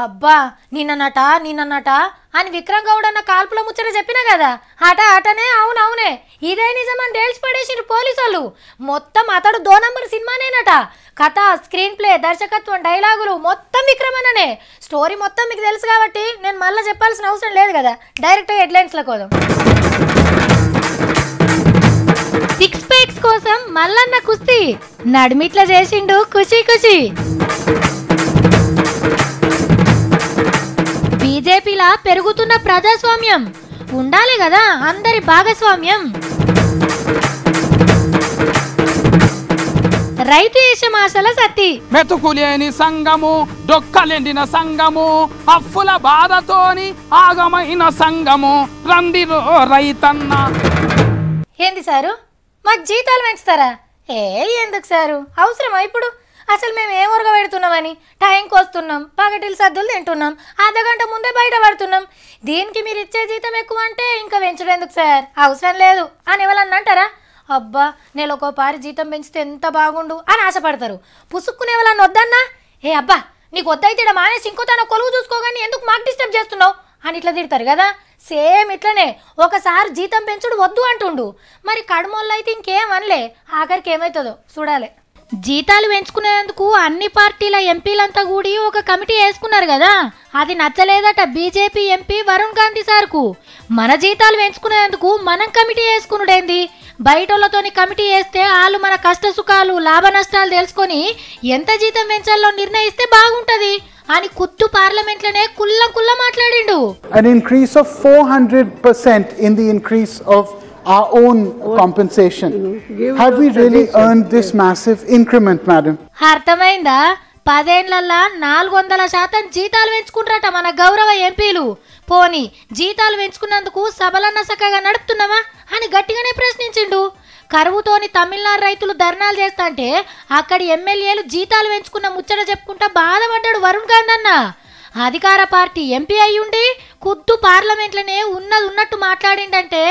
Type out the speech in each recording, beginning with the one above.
అబ్బా నిన్ననట అని విక్రమ్ గౌడ్ అన్న కాల్పుల ముచ్చట చెప్పినా కదా అటనే అవునవునే ఇదే నిజమని తేల్చి పడేసిరు పోలీసులు. మొత్తం అతడు 2 నంబర్ సినిమానేనట. కథ, స్క్రీన్ ప్లే, దర్శకత్వం, డైలాగులు మొత్తం విక్రమ్ అన్ననే. స్టోరీ మొత్తం మీకు తెలుసు కాబట్టి నేను మళ్ళీ చెప్పాల్సిన అవసరం లేదు కదా, డైరెక్ట్గా హెడ్లైన్స్లో కోదాం. 6 ప్యాక్స్ కోసం మల్లన్న కుస్తీ నడిమిట్ల చేసిండు ఖుషి ఖుషి. బీజేపీలా పెరుగుతున్న ప్రజాస్వామ్యం ఉండాలి కదా, అందరి భాగస్వామ్యం. రైతు యశమాసల సత్తి మెతుకులేని సంగము, డొక్కలెండిన సంగము, అప్పుల బాధతోని ఆగమైన సంగము రండిలో రైతన్న. ఏంది సారు మాకు జీతాలు పెంచుతారా? ఎందుకు సారు, అవసరమా ఇప్పుడు? అసలు మేము ఏం ఉరగ పెడుతున్నామని టైంకి వస్తున్నాం, పగటిలు సద్దులు తింటున్నాం, అర్ధగంట ముందే బయట పడుతున్నాం. దీనికి మీరు ఇచ్చే జీతం ఎక్కువ అంటే ఇంకా పెంచడం ఎందుకు సార్, అవసరం లేదు అని ఎవరన్నా అంటారా? అబ్బా నెలకో పారి జీతం పెంచితే ఎంత బాగుండు అని ఆశపడతారు. పుసుక్కునే వాళ్ళని వద్దన్నా అబ్బా నీకు వద్దయితే ఇక్కడ మానేసి ఇంకో తన కొలువు చూసుకోగాని ఎందుకు మాకు డిస్టర్బ్ చేస్తున్నావు అని ఇట్లా తిడతారు కదా. సేమ్ ఇట్లనే ఒకసారి జీతం పెంచుడు వద్దు అంటుండు, మరి కడుమోళ్ళు అయితే ఇంకేం అనలే, ఆఖరికి ఏమవుతుందో చూడాలి. జీతాలు పెంచుకునేందుకు అన్ని పార్టీల ఎంపీలంతా కూడి ఒక కమిటీ వేసుకున్నారు కదా, అది నచ్చలేదట బీజేపీ ఎంపీ వరుణ్ గాంధీ సార్కు. మన జీతాలు పెంచుకునేందుకు మనం కమిటీ వేసుకునుడేంది, బయటోళ్ళతోని కమిటీ వేస్తే వాళ్ళు మన కష్ట సుఖాలు లాభ నష్టాలు తెలుసుకొని ఎంత జీతం పెంచాలో నిర్ణయిస్తే బాగుంటది అని కుత్తు పార్లమెంట్లోనే కుల్ల మాట్లాడిండు. An increase of 400% in the increase of our own compensation. Have we really earned this massive increment, madam? అర్థమైందా? 10 ఏళ్లల్లా 400% జీతాలు పెంచుకుంటారట మన గౌరవ ఎంపీలు. పోని జీతాలు పెంచుకున్నందుకు సభలన్న సక్కగా నడుపుతున్నామా అని గట్టిగానే ప్రశ్నించిండు. కరువుతోని తమిళనాడు రైతులు ధర్నాలు చేస్తాంటే అక్కడి ఎమ్మెల్యేలు జీతాలు పెంచుకున్న ముచ్చట చెప్పుకుంటా బాధపడ్డాడు వరుణ్ గాంధీ అన్న. అధికార పార్టీ ఎంపీ అయ్యుండి కుద్దు పార్లమెంట్లోనే ఉన్నట్టు మాట్లాడిండంటే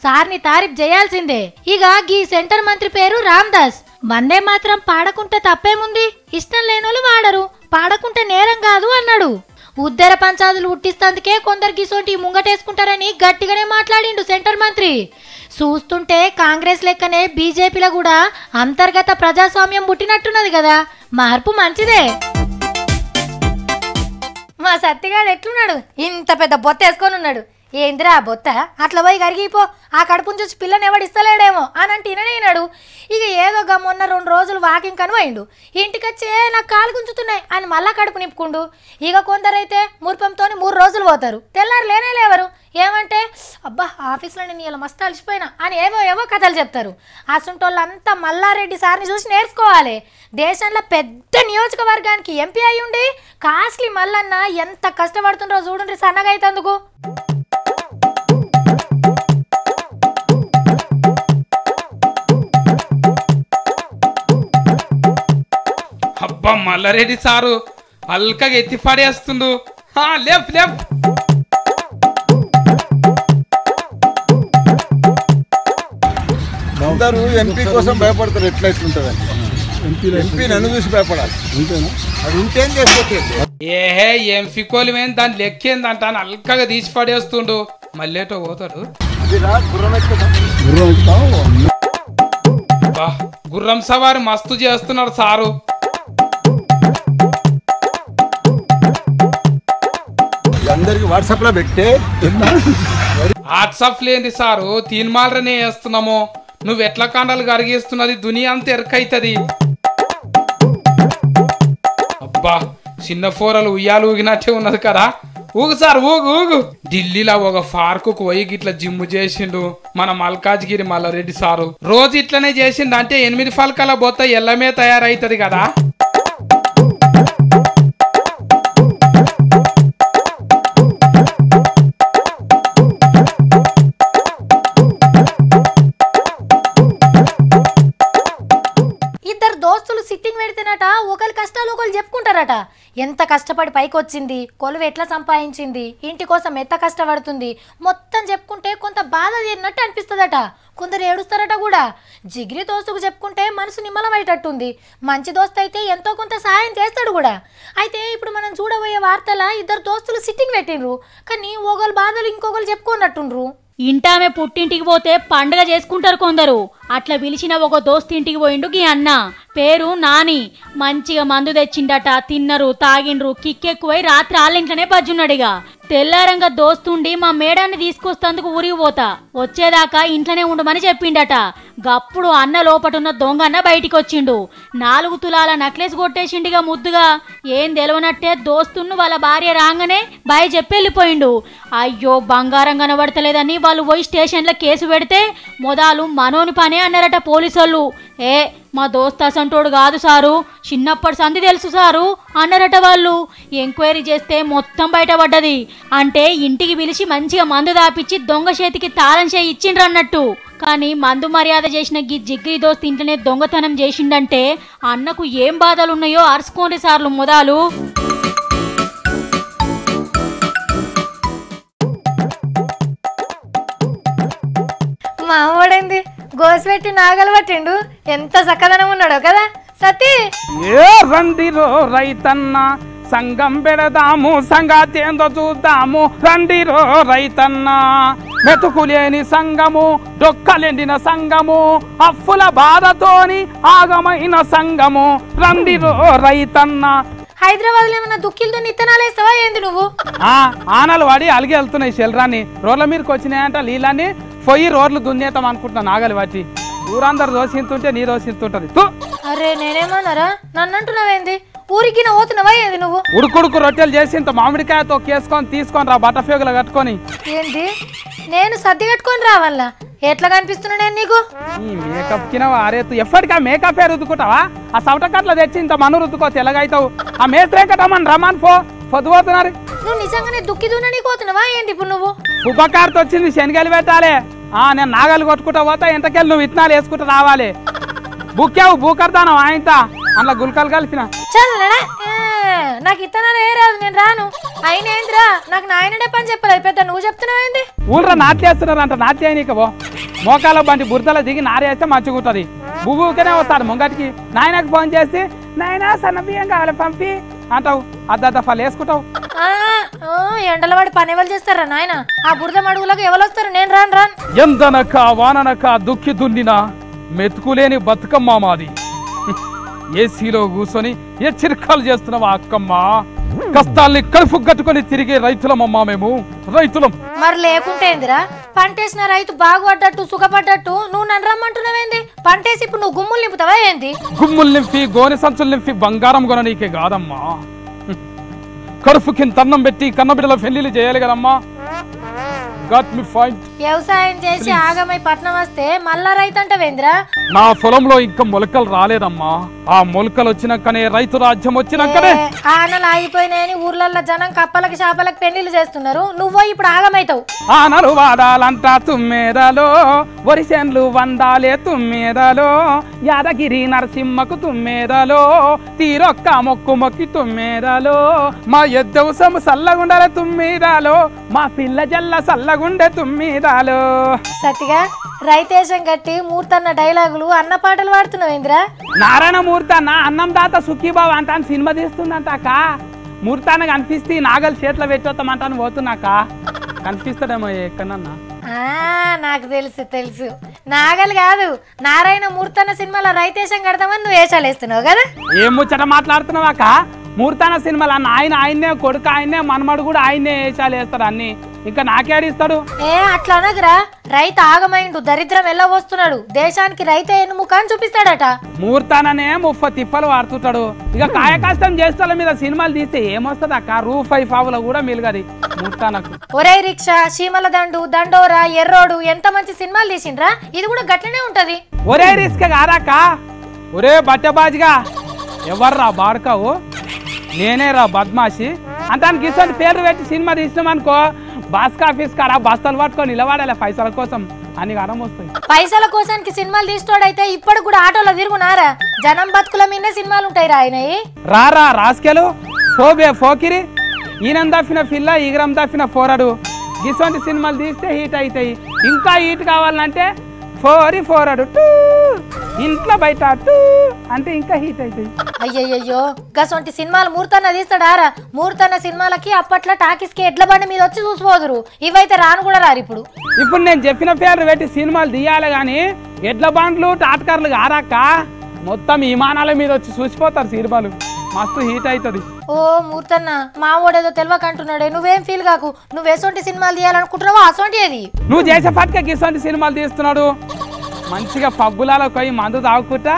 సార్ని తారీఫ్ చేయాల్సిందే. ఇక గీ సెంటర్ మంత్రి పేరు రామ్దాస్. వందే మాత్రం పాడకుంటే తప్పేముంది, ఇష్టం లేనోళ్ళు వాడరు, పాడకుంటే నేరం కాదు అన్నాడు. ఉద్దర పంచాదులు ఉట్టిస్తందుకే కొందరు గిసోంటి ముంగటేసుకుంటారని గట్టిగానే మాట్లాడిండు సెంటర్ మంత్రి. చూస్తుంటే కాంగ్రెస్ లెక్కనే బీజేపీలో కూడా అంతర్గత ప్రజాస్వామ్యం పుట్టినట్టున్నది కదా, మార్పు మంచిదే. మా సత్తిగాడు ఎట్లున్నాడు, ఇంత పెద్ద బొత్త వేసుకొని ఉన్నాడు. ఏందిరా బొత్త, అట్లా పోయి కరిగిపో, ఆ కడుపుని చూసి పిల్లని ఎవడిస్తలేడేమో అని అంటే విననేనాడు. ఇక ఏదో మొన్న 2 రోజులు వాకింగ్ కని పోయిండు, ఇంటికొచ్చే నాకు కాలు గుంజుతున్నాయి అని మళ్ళా కడుపు నింపుకుండు. ఇక కొందరైతే మురిపంతో 3 రోజులు పోతారు, తెల్లారు లేనేలేవరు. ఏమంటే అబ్బా ఆఫీస్లో నేను ఇలా మస్తు అలసిపోయినా అని ఏవో కథలు చెప్తారు. అసంటోళ్ళంతా మల్లారెడ్డి సార్ని చూసి నేర్చుకోవాలి. దేశంలో పెద్ద నియోజకవర్గానికి ఎంపీ అయ్యుండి కాస్ట్లీ మల్లన్న ఎంత కష్టపడుతుండ్రో చూడండి సన్నగా అయితందుకు. అబ్బా మల్లారెడ్డి సారు అల్కగా ఎత్తి పడేస్తుండు. లేఫ్ అందరూ ఎంపీ కోసం భయపడతారు, ఎట్లయితుంటది ఎంపీ నన్ను చూసి భయపడాలి, అది ఉంటేం చేసుకోవచ్చు. ఎంపీ కోలిమేం దాని లెక్కేందంట అని అల్కగా తీసి పడేస్తుండు. మళ్ళేటో పోతాడు. గుర్రం సవారి మస్తు చేస్తున్నాడు సారు. అందరికి వాట్సాప్ లో పెట్టే వాట్సాప్ లేని సారు తీన్మాలనే వేస్తున్నాము. నువ్వు ఎట్లా కాండాలు కరిగిస్తున్నది దునియా అంతా ఎరకైతుంది. అబ్బా చిన్న ఫోరలు ఉయ్యాలు ఊగినట్టే ఉన్నది కదా. ఊగు సార్ ఊగు. ఢిల్లీలో ఒక పార్కు పోయి ఇట్లా జిమ్ చేసిండు మన మల్కాజ్గిరి మల్లారెడ్డి సారు. రోజు ఇట్లనే చేసిండు అంటే 8 ఫలకాల బొత్త ఎల్లమే తయారైతుంది కదా. దోస్తులు సిట్టింగ్ పెడితేనట ఒకరి కష్టాలు ఇంకొకరు చెప్పుకుంటారట ఎంత కష్టపడి పైకి వచ్చింది, కొలువు ఎట్లా సంపాదించింది, ఇంటి కోసం ఎంత కష్టపడుతుంది మొత్తం చెప్పుకుంటే కొంత బాధ తీరినట్టు అనిపిస్తుందట. కొందరు ఏడుస్తారట కూడా. జిగిరి దోస్తుకు చెప్పుకుంటే మనసు నిమ్మలమయ్యేటట్టుంది. మంచి దోస్తు అయితే ఎంతో కొంత సాయం చేస్తాడు కూడా. అయితే ఇప్పుడు మనం చూడబోయే వార్తల ఇద్దరు దోస్తులు సిట్టింగ్ పెట్టిండ్రు, కానీ ఒకరు బాధలు ఇంకొకరు చెప్పుకున్నట్టుండ్రు. ఇంటామె పుట్టింటికి పోతే పండుగ చేసుకుంటారు కొందరు. అట్లా పిలిచిన ఒక దోస్తు ఇంటికి పోయిండు గీ అన్న, పేరు నాని. మంచిగా మందు తెచ్చిండట, తిన్నరు తాగిండ్రు, కిక్కెక్కువై రాత్రి ఆళ్ళింట్లోనే బజ్జున్నాడిగా. తెల్లారంగా దోస్తుండి మా మేడాన్ని తీసుకొస్తందుకు ఊరికి పోతా, వచ్చేదాకా ఇంట్లోనే ఉండమని చెప్పిండట. గప్పుడు అన్న లోపటున్న దొంగ అన్న బయటికి వచ్చిండు. 4 తులాల నక్లెస్ కొట్టేసిండిగా ముద్దుగా. ఏం తెలవనట్టే దోస్తున్ను వాళ్ళ భార్య రాగానే బాయ్ చెప్పి వెళ్ళిపోయిండు. అయ్యో బంగారం కనబడతలేదని వాళ్ళు పోయి స్టేషన్లో కేసు పెడితే మొదలు మనోని పనే అన్నారట పోలీసోళ్ళు. మా దోస్త్ అసంటోడు కాదు సారు, చిన్నప్పటి సంది తెలుసు సారు అన్నారట వాళ్ళు. ఎంక్వైరీ చేస్తే మొత్తం బయటపడ్డది. అంటే ఇంటికి పిలిచి మంచిగా మందు దాపిచ్చి దొంగ చేతికి తాళం చేయి ఇచ్చిండ్రు అన్నట్టు. కానీ మందు మర్యాద చేసిన గీ జిగ్రీ దోస్త్ ఇంట్లోనే దొంగతనం చేసిండంటే అన్నకు ఏం బాధలున్నాయో అరుచుకోండి సార్లు మొదలు. మామూడైంది గోసిపెట్టి నాగలు పట్టిండు, ఎంత చక్కదనం ఉన్నాడో కదా సతీ. ఏ రండిరో రైతన్న సంగం పెడదాము, సంగాతేందో చూద్దాము. రండిరో రైతన్న మెతుకులేని సంగము, డొక్కలెండిన సంగము, అప్పుల బాధతోని ఆగమైన సంగము. రండిరో రైతన్న. హైదరాబాద్ లో ఏమన్నా దుఃఖిలతో నిత్తనాలు వేస్తావా ఏంది నువ్వు? ఆనలు పడి అలిగి వెళ్తున్నాయి శల్రాన్ని. రోడ్ల మీదకి వచ్చినాయంట నీళ్ళని పోయి రోడ్లు దున్నేతాం అనుకుంటున్నా. నాగలి వచ్చి ఊరందరు దోషిస్తుంటే నీ దోషిస్తుంటది. అరే నేనేమన్నారా, నన్ను అంటున్నావేంది? ఊరికి పోతున్నావా ఏంది నువ్వు? ఉడుకుడుకు రొట్టెలు చేసి ఇంత మామిడికాయతో కేసుకొని తీసుకొని రా, బట్టఫేగులు కట్టుకొని. ఏంది నేను సర్ది కట్టుకొని రావాలా? ఎట్లా కనిపిస్తున్నా నేను నీకు? ఈ మేకప్ కిన వారేతు ఎప్పటికా మేకప్ రుద్దుకుంటావా? ఆ సౌటకట్ల తెచ్చి ఇంత మన్ను రుద్దుకో తెల్లగైతావు. ఆ మేస్త్రే కట్టమని రమాన్ పొద్దుపోతున్నారు. నువ్వు నిజంగానే దుక్కి దున్నని పోతున్నావా ఏంది ఇప్పుడు నువ్వు? ఉపకారత వచ్చింది, శనగలు పెట్టాలి. నేను నాగలు కొట్టుకుంటా పోతా, ఎంతకెళ్ళి నువ్వు విత్తనాలు వేసుకుంటా రావాలి. బుక్కావు బూకర్దానం ఆయనత అందులో గుల్కలు కలిపిన. చల్లడా నాకు ఇత్తనాలు ఏ రాదు, నేను రాను. అయిన ఏంద్రా నాకు నాయనడే పని చెప్పలేదు, పెద్ద నువ్వు చెప్తున్నావేంది? ఊళ్ళో నాట్లేస్తున్నారంట, నాట్య నీకు మోకాల బండి బురదలో దిగి నారేస్తే మంచిగా ఉంటుంది. బువ్వుకనే వస్తాడు ముంగటికి. నాయనకు ఫోన్ చేసి నాయన సన్న బియ్యం కావాలి పంపి అంటావు. అద్ద ఫలు వేసుకుంటావు. ఎండల వాడి పని ఎవరు చేస్తారా నాయన? ఆ బురద మడుగులకు ఎవరు వస్తారు? నేను రాను. ఎందనక వాననక దుక్కి దున్నినా మెతుకులేని బతుకమ్మ మాది. ఏసీలో కూర్చొని ఏ చిరకాలు చేస్తున్నావా అక్కమ్మ? కష్టాల్ని కడుపు కట్టుకొని తిరిగే రైతులమమ్మా మేము, రైతులం. మరి లేకుంటే ఏందిరా? పంటేసిన రైతు బాగుపడ్డట్టు సుఖపడ్డట్టు నువ్వు నన్ను రమ్మంటున్నావేంది? పంటేసి ఇప్పుడు నువ్వు గుమ్ములు నింపుతావా ఏంది? గుమ్ములు నింపి గోనె సంచులు నింపి బంగారం కొన నీకే కాదమ్మా. కడుపు కింద అన్నం పెట్టి కన్నబిడ్డల పెళ్లిళ్ళు చేయాలి కదమ్మా. వ్యవసాయం చేసి ఆగమై పట్నం వస్తే మళ్ళా రైతు అంటవేంద్రా? నా పొలంలో ఇంకా మొలకలు రాలేదమ్మా. ఆ మొలకలు వచ్చినాకనే రైతు రాజ్యం వచ్చినాకనే. ఆనలు ఆగిపోయినాయని ఊర్లల్లో జనం కప్పలకి చేపలకు పెళ్లిళ్ళు చేస్తున్నారు, నువ్వు ఇప్పుడు ఆగమైతావు. ఆనలు వాడాలంటా తుమ్మేదలో, వరిసేన్లు వందాలే తుమ్మేదలో, యాదగిరి నరసింహకు తుమ్మేదలో, తీరొక్క మొక్కు మొక్కి తుమ్మేదలో, మా ఎద్దవసము సల్లగుండలే తుమ్మేదాలో, మా పిల్ల జల్ల సల్లగుండె తుమ్మేదాలో. సతిగా రైతేశం కట్టి మూర్తన్న డైలాగులు అన్న పాటలు పాడుతున్నావేంద్రా? నారాయణ మూర్తన్న అన్నం దాత సుఖీబాబు అంటాను సినిమా తీస్తుందంట అక్క. మూర్తాన్న కనిపిస్తే నాగలు చేతిలో పెట్టొస్తామంటాను పోతున్నాక. కనిపిస్తాడేమో ఎక్కడన్నా. నాకు తెలుసు నాగలు కాదు, నారాయణ మూర్తన్న సినిమాలో రైతేశం కడతామని నువ్వు వేషాలు వేస్తున్నావు కదా? ఏం ముచ్చట మాట్లాడుతున్నావు అక్క? మూర్తాన్న సినిమాలో ఆయన్నే కొడుకు, ఆయన్నే మనమడు కూడా ఆయన్నే వేషాలు వేస్తాడు అన్ని. ఇంకా నాకేడిస్తాడు? అట్లా అనగరా, రైతు ఆగమైండు, దరిద్రం వెళ్ళ వస్తున్నాడు, దేశానికి రైతే ఎన్నుముఖాన్ని చూపిస్తాడట. మూర్తాననే 30 తిప్పలు వాడుతుంటాడు. ఇక కాయ కష్టం చేస్తాల మీద సినిమాలు తీస్తే ఏమొస్తుంది అక్క? రూపాయి పావుల కూడా మిలగది మూర్తానకు. ఒరే రిక్షా, చీమల దండు, దండోరా, ఎర్రోడు ఎంత మంచి సినిమాలు తీసిండ్రా, ఇది కూడా గట్లనే ఉంటది. ఒరే రిస్క్ కాదక్క, ఒరే బట్టబాజిగా ఎవర్రా బాడుకావు? నేనే రా బద్మాషి అంతానికి ఇటువంటి పేర్లు పెట్టి సినిమా తీసినాం అనుకో, బాస్క్ ఆఫీస్ కాడ బస్తాలు పట్టుకొని నిలబడాలి పైసల కోసం అని అనం వస్తాయి. పైసల కోసానికి సినిమాలు తీసుకోడైతే ఇప్పుడు కూడా ఆటోలో తిరుగునారా? జనం బతుకుల మీదే సినిమాలు ఉంటాయి రాయనయి. రారా రాసుకెలు పోబే పోకిరి ఈయనం దఫిన పిల్ల ఈగరం దఫిన పోరడు గిసొంటి సినిమాలు తీస్తే హీట్ అవుతాయి. ఇంకా హీట్ కావాలంటే ఫోరడు టూ ఇంట్లో బయట టూ అంటే ఇంకా హీట్ అవుతాయి. అయ్యయ్యో గసొంటి సినిమాలు మూర్తన్న తీస్తాడారా? మూర్తన్న సినిమాలకి అప్పట్లో టాకీస్కి ఎడ్ల బండి మీద వచ్చి చూసిపోదురు. ఇవైతే రాను కూడా రారు ఇప్పుడు. ఇప్పుడు నేను చెప్పిన పేర్లు పెట్టి సినిమాలు తీయాలి కానీ ఎడ్ల బండ్లు టాటకర్లు కారాక మొత్తం విమానాల మీద వచ్చి చూసిపోతారు. సినిమాలు మస్తు హీట్ అవుతుంది. ఓ మూర్తన్న మా ఓడేదో తెలియకంటున్నాడే. నువ్వేం ఫీల్ కాకు. నువ్వు ఎసొంటి సినిమాలు తీయాలనుకుంటున్నావో అసొంటి అది. నువ్వు చేసే పట్టుక ఇసొంటి సినిమాలు తీస్తున్నాడు. మంచిగా పబ్బులలో పోయి మందు తాగుకుంటా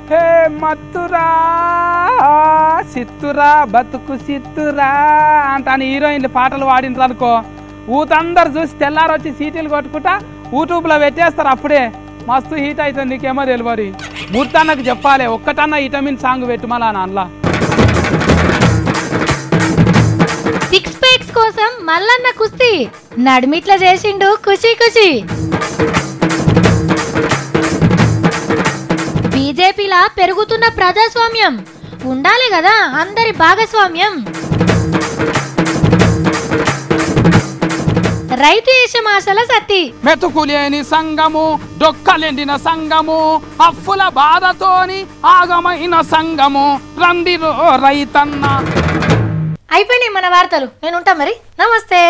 హే మత్తురా సిత్తురా బతుకు సిత్తురా అంటాను హీరోయిన్లు పాటలు పాడినరు అనుకో ఊతందరు చూసి తెల్లారొచ్చి సీటీలు కొట్టుకుంటా యూట్యూబ్లో పెట్టేస్తారు. అప్పుడే మస్తు హీట్ అవుతుంది. నీకేమో తెలియదు. మూర్తన్నకు చెప్పాలి ఒక్కటన్నా విటమిన్ సాంగ్ పెట్టుమలా నాన్నలా. సిక్స్ ప్యాక్స్ కోసం మల్లన్న కుస్తీ నడిమిట్లా చేసిండు ఖుషి ఖుషి. బీజేపీలా పెరుగుతున్న ప్రజాస్వామ్యం ఉండాలి కదా అందరి భాగస్వామ్యం. రైతు యశమాసల సత్తి మెతుకులేని సంగము డొక్కలెండిన సంగము అప్పుల బాధతోని ఆగమైన సంగము రండిరో రైతన్న. అయిపోయినాయి మన వార్తలు. నేను ఉంటా మరి. నమస్తే.